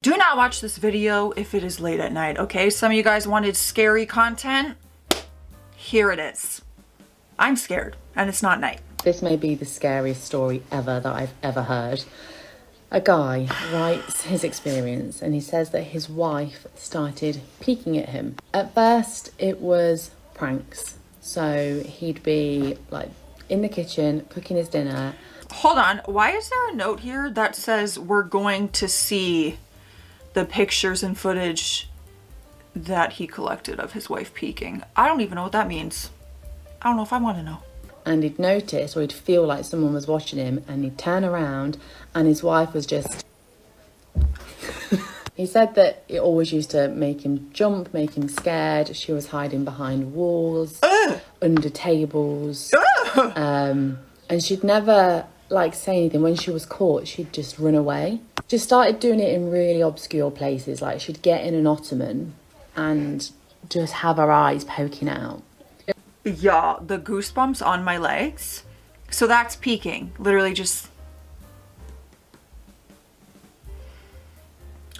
Do not watch this video if it is late at night, okay? Some of you guys wanted scary content. Here it is. I'm scared, and it's not night. This may be the scariest story ever that I've ever heard. A guy writes his experience and he says that his wife started peeking at him. At first, it was pranks. So he'd be like in the kitchen cooking his dinner. Hold on, why is there a note here that says we're going to see the pictures and footage that he collected of his wife peeking? I don't even know what that means. I don't know if I want to know. And he'd notice, or he'd feel like someone was watching him, and he'd turn around and his wife was just... He said that it always used to make him jump, make him scared. She was hiding behind walls, under tables. And she'd never say anything. When she was caught, she'd just run away. Just started doing it in really obscure places. Like she'd get in an ottoman and just have her eyes poking out. Yeah, the goosebumps on my legs. So that's peeking. Literally just...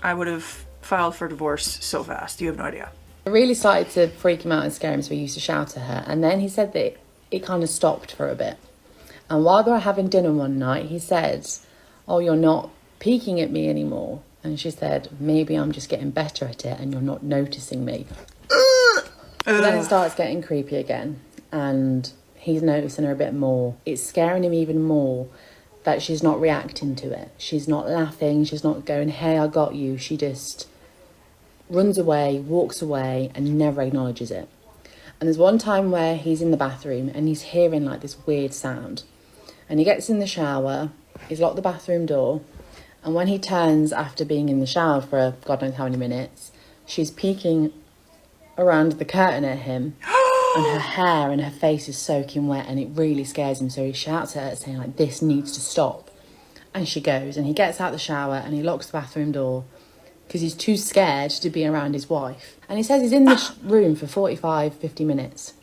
I would have filed for divorce so fast. You have no idea. It really started to freak him out and scare him, so he used to shout at her. And then he said that it kind of stopped for a bit. And while they were having dinner one night, he said, "Oh, you're not peeking at me anymore." And she said, "Maybe I'm just getting better at it and you're not noticing me." But then it starts getting creepy again, and he's noticing her a bit more. It's scaring him even more that she's not reacting to it. She's not laughing, she's not going, "Hey, I got you." She just runs away, walks away, and never acknowledges it. And there's one time where he's in the bathroom and he's hearing like this weird sound. And he gets in the shower, he's locked the bathroom door, and when he turns after being in the shower for God knows how many minutes, she's peeking around the curtain at him, and her hair and her face is soaking wet, and it really scares him. So he shouts at her saying like, "This needs to stop." And she goes, and he gets out the shower and he locks the bathroom door because he's too scared to be around his wife. And he says he's in this room for 45, 50 minutes,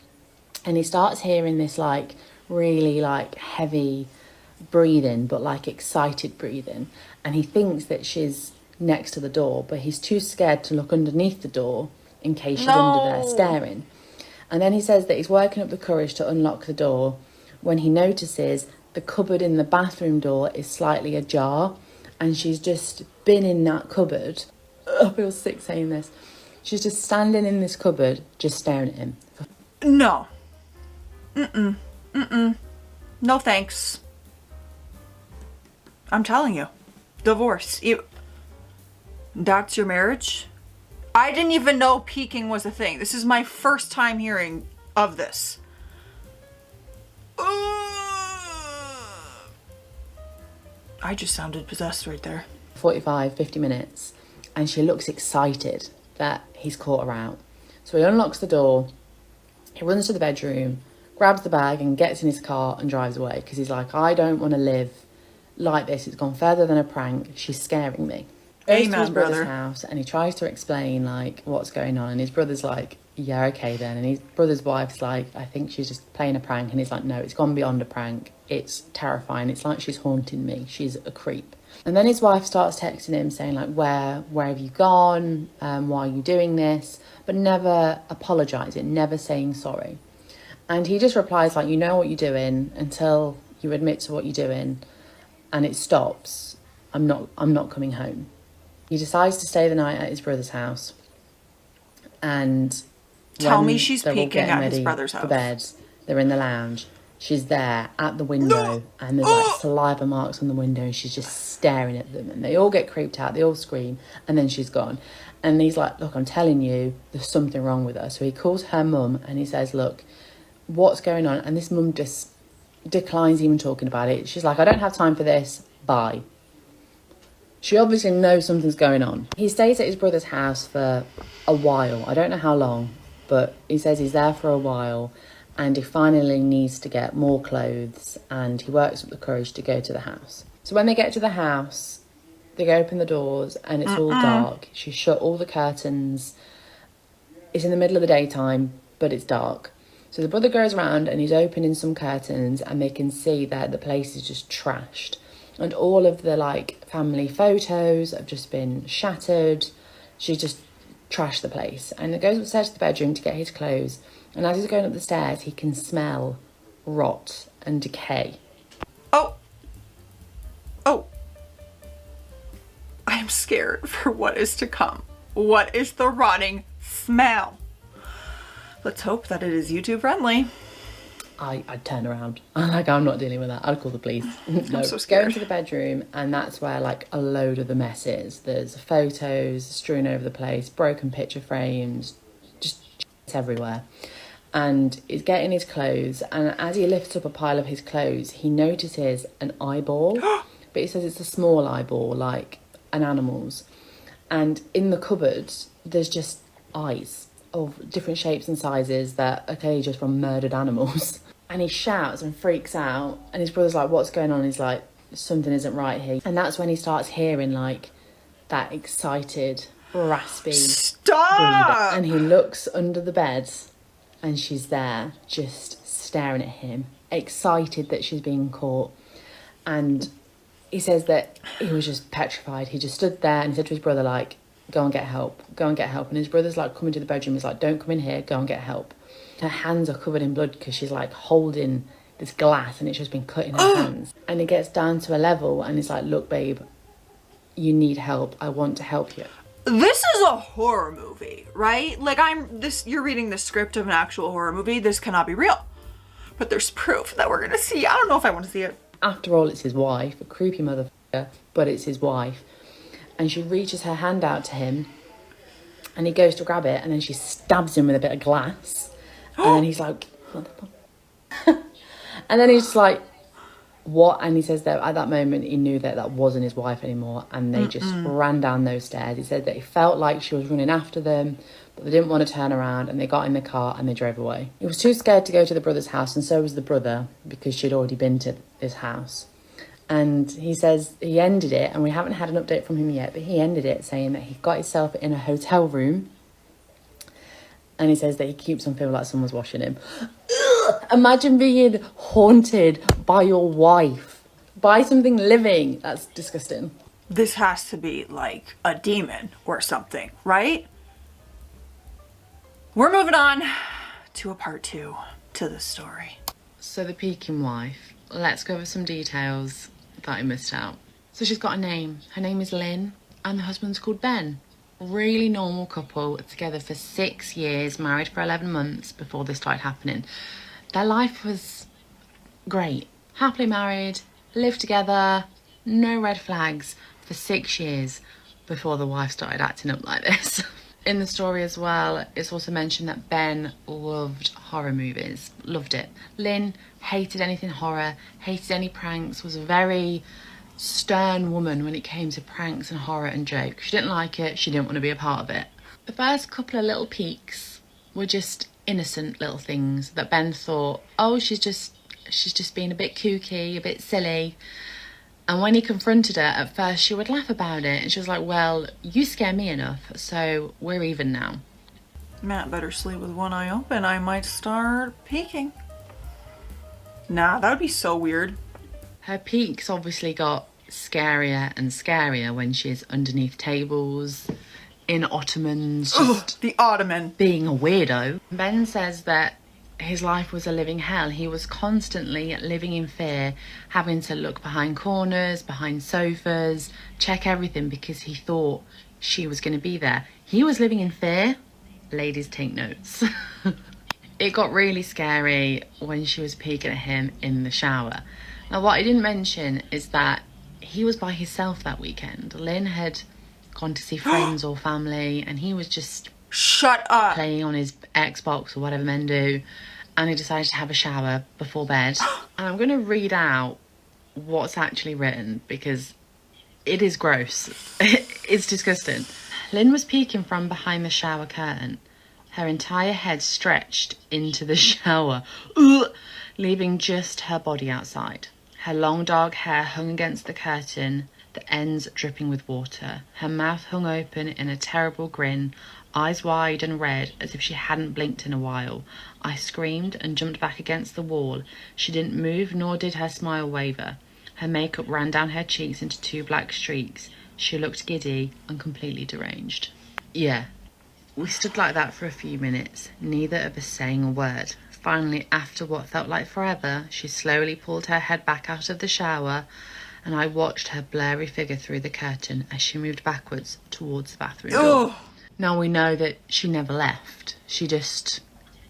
and he starts hearing this like really like heavy breathing, but like excited breathing, and he thinks that she's next to the door, but he's too scared to look underneath the door in case she's under there staring. And then he says that he's working up the courage to unlock the door when he notices the cupboard in the bathroom door is slightly ajar, and she's just been in that cupboard. I feel sick saying this. She's just standing in this cupboard, just staring at him. No. No thanks. I'm telling you. Divorce. That's your marriage? I didn't even know peeking was a thing. This is my first time hearing of this. I just sounded possessed right there. 45, 50 minutes, and she looks excited that he's caught her out. So he unlocks the door, he runs to the bedroom, grabs the bag and gets in his car and drives away because he's like, "I don't want to live like this. It's gone further than a prank. She's scaring me." Goes to his brother's house and he tries to explain like what's going on, and his brother's like, "Yeah, okay then." And his brother's wife's like, "I think she's just playing a prank." And he's like, "No, it's gone beyond a prank. It's terrifying. It's like she's haunting me. She's a creep." And then his wife starts texting him saying like, where have you gone? Why are you doing this? But never apologising, never saying sorry. And he just replies like, "You know what you're doing until you admit to what you're doing and it stops. I'm not coming home." He decides to stay the night at his brother's house. And tell me she's peeking at his brother's house. For bed, they're in the lounge. She's there at the window, and there's like saliva marks on the window, and she's just staring at them. And they all get creeped out, they all scream, and then she's gone. And he's like, "Look, I'm telling you, there's something wrong with her." So he calls her mum and he says, "Look, what's going on?" And this mum just declines even talking about it. She's like, "I don't have time for this, bye." She obviously knows something's going on. He stays at his brother's house for a while. I don't know how long, but he says he's there for a while, and he finally needs to get more clothes, and he works up the courage to go to the house. So when they get to the house, they go open the doors and it's all dark. She shut all the curtains. It's in the middle of the daytime, but it's dark. So the brother goes around and he's opening some curtains, and they can see that the place is just trashed. And all of the like family photos have just been shattered. She just trashed the place. And he goes upstairs to the bedroom to get his clothes. And as he's going up the stairs, he can smell rot and decay. Oh. Oh. I am scared for what is to come. What is the rotting smell? Let's hope that it is YouTube friendly. I'd turn around. Like, I'm not dealing with that. I'd call the police. No, I'm so scared. Go into the bedroom, and that's where like a load of the mess is. There's photos strewn over the place, broken picture frames, just everywhere. And he's getting his clothes, and as he lifts up a pile of his clothes, he notices an eyeball. But he says it's a small eyeball, like an animal's. And in the cupboard, there's just eyes of different shapes and sizes that are clearly just from murdered animals. And he shouts and freaks out, and his brother's like, what's going on? He's like, something isn't right here. And that's when he starts hearing like that excited, raspy Stop! breathe. And he looks under the bed, and she's there just staring at him, excited that she's being caught. And he says that he was just petrified. He just stood there and he said to his brother, like, go and get help, go and get help. And his brother's like coming to the bedroom. He's like, don't come in here, go and get help. Her hands are covered in blood because she's like holding this glass and it's just been cut in her hands. And he gets down to a level and he's like, look, babe, you need help. I want to help you. This is a horror movie, right? Like you're reading the script of an actual horror movie. This cannot be real. But there's proof that we're gonna see. I don't know if I want to see it. After all, it's his wife, a creepy motherfucker, but it's his wife. And she reaches her hand out to him and he goes to grab it and then she stabs him with a bit of glass. And then he's like, what the fuck? And then he's just like, what? And he says that at that moment he knew that that wasn't his wife anymore, and they just ran down those stairs. He said that he felt like she was running after them, but they didn't want to turn around, and they got in the car and they drove away. He was too scared to go to the brother's house, and so was the brother, because she'd already been to his house. And he says he ended it, and we haven't had an update from him yet, but he ended it saying that he got himself in a hotel room, and he says that he keeps on feeling like someone's washing him. Ugh! Imagine being haunted by your wife, by something living. That's disgusting. This has to be like a demon or something, right? We're moving on to a part 2 to the story. So the Peking wife, let's go over some details that I missed out. So she's got a name. Her name is Lynn, and the husband's called Ben. Really normal couple, together for 6 years, married for 11 months before this started happening. Their life was great. Happily married, lived together, no red flags for 6 years before the wife started acting up like this. In the story as well, it's also mentioned that Ben loved horror movies, loved it. Lynn hated anything horror, hated any pranks, was a very stern woman when it came to pranks and horror and jokes. She didn't like it, she didn't want to be a part of it. The first couple of little peeks were just innocent little things that Ben thought, oh, she's just being a bit kooky, a bit silly. And when he confronted her, at first she would laugh about it, and she was like, well, you scare me enough, so we're even now. Matt better sleep with one eye open. I might start peeking. Nah, that would be so weird. Her peaks obviously got scarier and scarier when she's underneath tables, in ottomans, just the ottoman. Being a weirdo. Ben says that his life was a living hell. He was constantly living in fear, having to look behind corners, behind sofas, check everything because he thought she was going to be there. He was living in fear. Ladies, take notes. It got really scary when she was peeking at him in the shower. Now, what I didn't mention is that he was by himself that weekend. Lynn had gone to see friends or family, and he was just shut up playing on his Xbox or whatever men do, and he decided to have a shower before bed. And I'm going to read out what's actually written because it is gross. It's disgusting. Lynn was peeking from behind the shower curtain, her entire head stretched into the shower, leaving just her body outside. Her long dark hair hung against the curtain, the ends dripping with water. Her mouth hung open in a terrible grin, eyes wide and red as if she hadn't blinked in a while. I screamed and jumped back against the wall. She didn't move, nor did her smile waver. Her makeup ran down her cheeks into 2 black streaks. She looked giddy and completely deranged. Yeah, we stood like that for a few minutes, neither of us saying a word. Finally, after what felt like forever, she slowly pulled her head back out of the shower, and I watched her blurry figure through the curtain as she moved backwards towards the bathroom door. Now we know that she never left. She just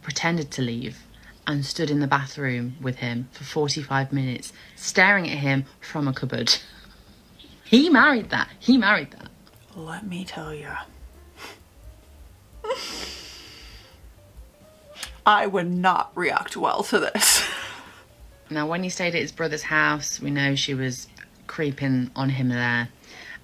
pretended to leave and stood in the bathroom with him for 45 minutes, staring at him from a cupboard. He married that. Let me tell you. I would not react well to this. Now, when he stayed at his brother's house, we know she was creeping on him there.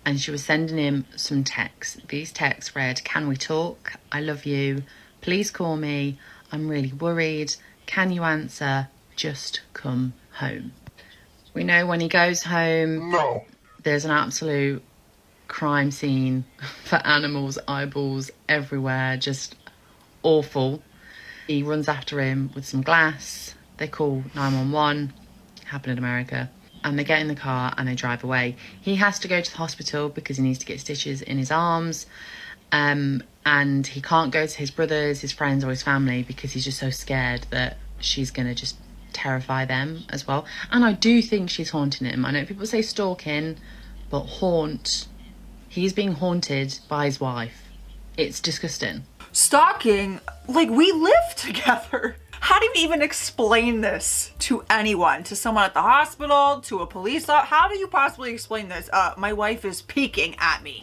And she was sending him some texts. These texts read, "Can we talk? I love you. Please call me. I'm really worried. Can you answer? Just come home." We know when he goes home, no, there's an absolute crime scene for animals, eyeballs everywhere, just awful. He runs after him with some glass. They call 911, happened in America, and they get in the car and they drive away. He has to go to the hospital because he needs to get stitches in his arms, and he can't go to his brothers, his friends, or his family because he's just so scared that she's gonna just terrify them as well. And I do think she's haunting him. I know people say stalking, but haunt, he's being haunted by his wife. It's disgusting. Stalking? Like, we live together. How do you even explain this to anyone? To someone at the hospital? To a police officer? How do you possibly explain this? My wife is peeking at me.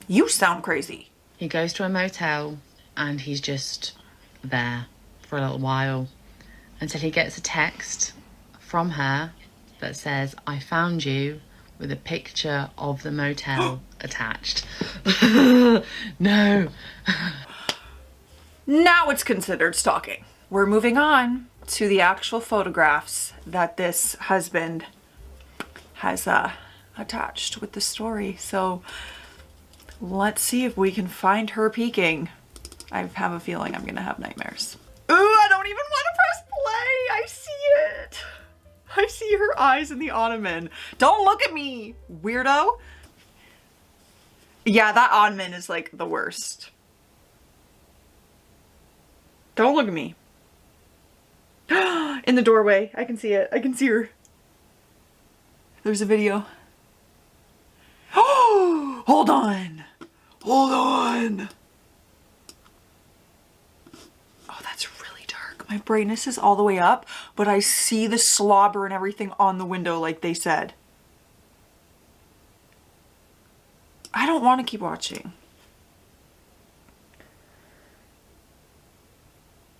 You sound crazy. He goes to a motel and he's just there for a little while until he gets a text from her that says, "I found you," with a picture of the motel attached. No. Now it's considered stalking. We're moving on to the actual photographs that this husband has attached with the story. So let's see if we can find her peeking. I have a feeling I'm gonna have nightmares. Ooh, I don't even want to press play. I see it. I see her eyes in the ottoman. Don't look at me, weirdo. Yeah, that ottoman is like the worst. Don't look at me. In the doorway. I can see it. I can see her. There's a video. Oh, hold on. Hold on. Oh, that's really dark. My brightness is all the way up, but I see the slobber and everything on the window like they said. I don't want to keep watching.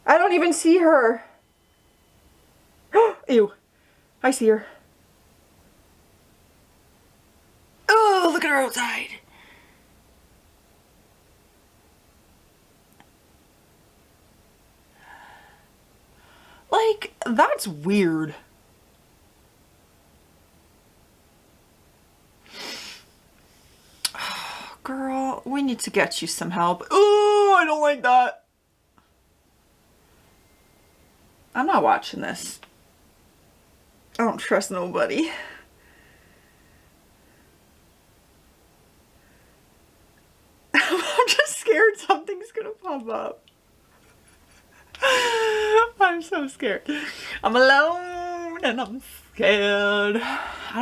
I don't even see her. Ew. I see her. Oh, look at her outside. Like, that's weird. Girl, we need to get you some help. Oh, I don't like that. I'm not watching this. I don't trust nobody. I'm just scared something's gonna pop up. I'm so scared. I'm alone and I'm scared.